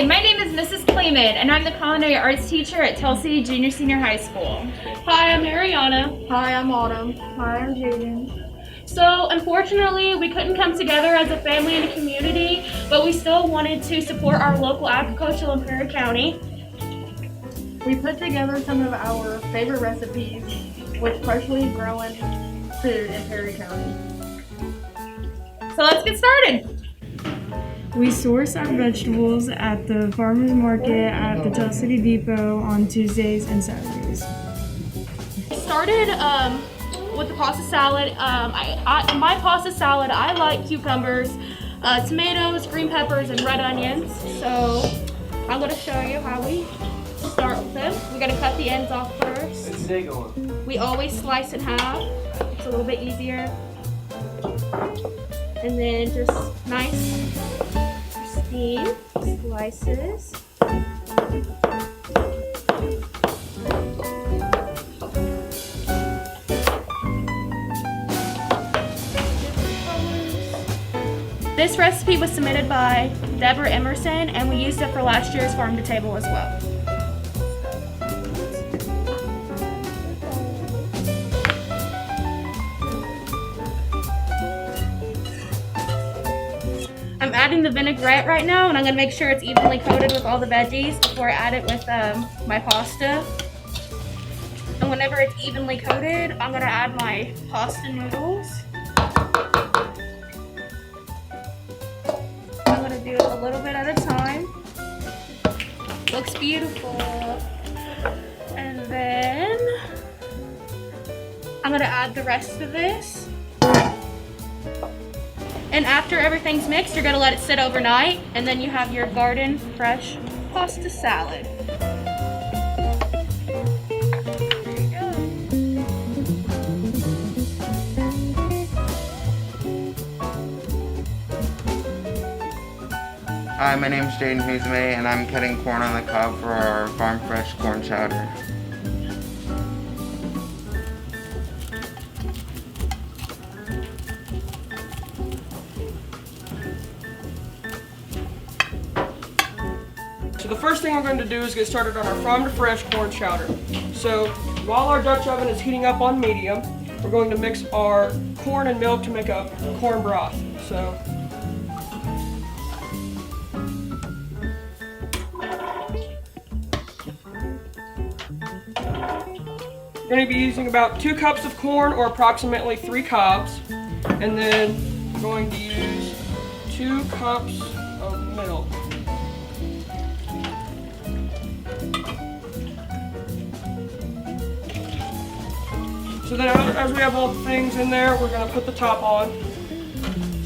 Hi, my name is Mrs. Clement, and I'm the culinary arts teacher at Tell City Junior Senior High School. Hi, I'm Ariana. Hi, I'm Autumn. Hi, I'm Jaden. So, unfortunately, we couldn't come together as a family and a community, but we still wanted to support our local agriculture in Perry County. We put together some of our favorite recipes with freshly grown food in Perry County. So let's get started. We source our vegetables at the farmers market at the Tell City Depot on Tuesdays and Saturdays. I started with the pasta salad. My pasta salad, I like cucumbers, tomatoes, green peppers, and red onions. So I'm going to show you how we start with them. We're going to cut the ends off first. We always slice in half. It's a little bit easier. And then just nice pristine slices. This recipe was submitted by Deborah Emerson, and we used it for last year's Farm to Table as well. I'm adding the vinaigrette right now, and I'm going to make sure it's evenly coated with all the veggies before I add it with my pasta. And whenever it's evenly coated, I'm going to add my pasta noodles. I'm going to do it a little bit at a time. Looks beautiful. And then I'm going to add the rest of this. And after everything's mixed, you're going to let it sit overnight, and then you have your garden fresh pasta salad. There you go. Hi, my name is Jaden Huzme, and I'm cutting corn on the cob for our farm fresh corn chowder. So the first thing we're going to do is get started on our farm to fresh corn chowder. So while our Dutch oven is heating up on medium, we're going to mix our corn and milk to make a corn broth. So we're going to be using about 2 cups of corn, or approximately 3 cobs, and then we're going to use 2 cups of milk. So then as we have all the things in there, we're going to put the top on.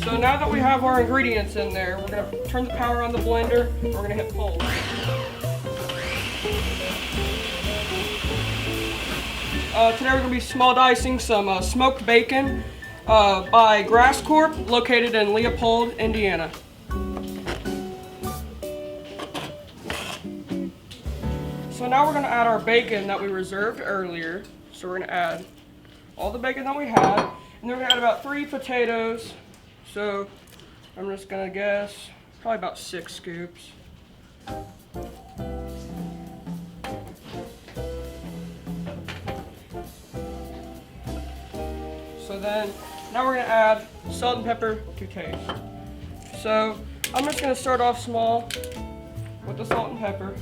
So now that we have our ingredients in there, we're going to turn the power on the blender, and we're going to hit pulp. Today we're going to be small dicing some smoked bacon by Grass Corp, located in Leopold, Indiana. So now we're going to add our bacon that we reserved earlier. So we're going to add all the bacon that we had, and then we're going to add about 3 potatoes. So I'm just going to guess probably about 6 scoops. So then now we're going to add salt and pepper to taste. So I'm just going to start off small with the salt and pepper.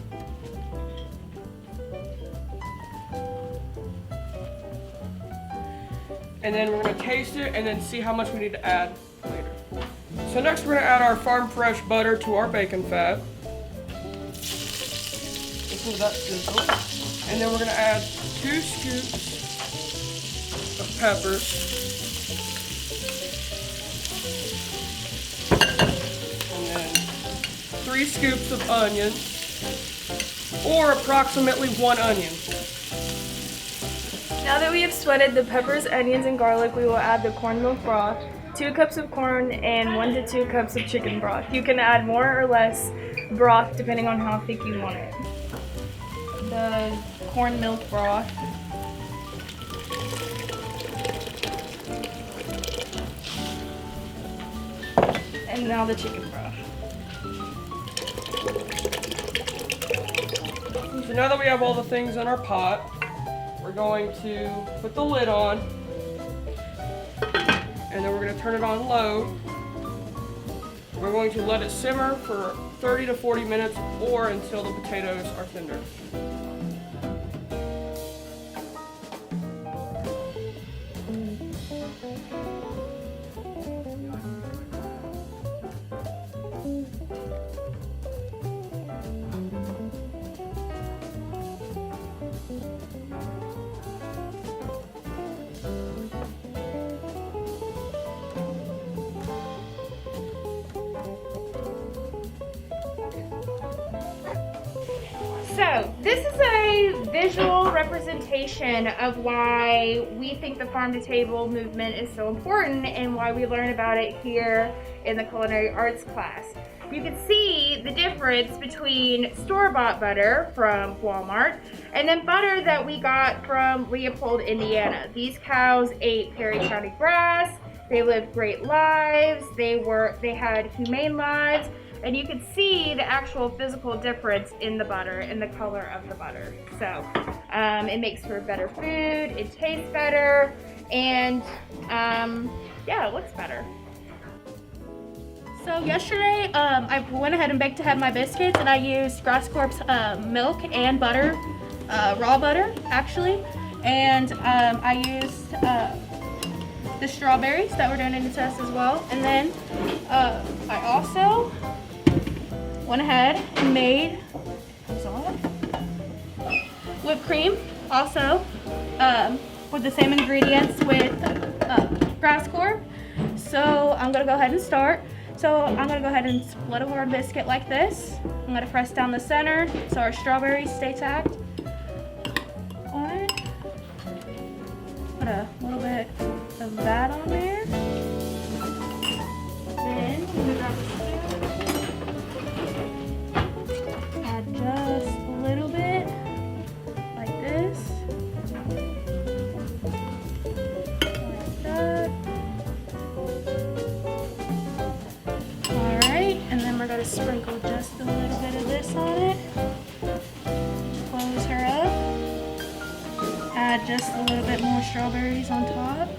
And then we're going to taste it and then see how much we need to add later. So next we're going to add our farm fresh butter to our bacon fat. This is that sizzle. And then we're going to add 2 scoops of pepper. And then 3 scoops of onion, or approximately 1 onion. Now that we have sweated the peppers, onions, and garlic, we will add the corn milk broth, 2 cups of corn, and 1 to 2 cups of chicken broth. You can add more or less broth depending on how thick you want it. The corn milk broth. And now the chicken broth. So now that we have all the things in our pot, we're going to put the lid on, and then we're going to turn it on low. We're going to let it simmer for 30 to 40 minutes or until the potatoes are tender. So this is a visual representation of why we think the farm to table movement is so important and why we learn about it here in the culinary arts class. You can see the difference between store-bought butter from Walmart and then butter that we got from Leopold, Indiana. These cows ate Perry County grass, they lived great lives, they had humane lives, and you can see the actual physical difference in the butter and the color of the butter. So it makes for better food, it tastes better, and yeah, it looks better. So yesterday, I went ahead and baked ahead my biscuits, and I used Grass Corp's milk and butter, raw butter actually, and I used the strawberries that were doing in the test as well, and then I also went ahead and made whipped cream, also with the same ingredients with Grass Corp. So I'm gonna go ahead and start. So I'm gonna go ahead and split a hard biscuit like this. I'm gonna press down the center so our strawberries stay tacked on it. Put a little bit of that on there. Then I'm gonna grab a spoon. Add just a little bit, like this. Like that. And then we're going to sprinkle just a little bit of this on it. Close her up. Add just a little bit more strawberries on top.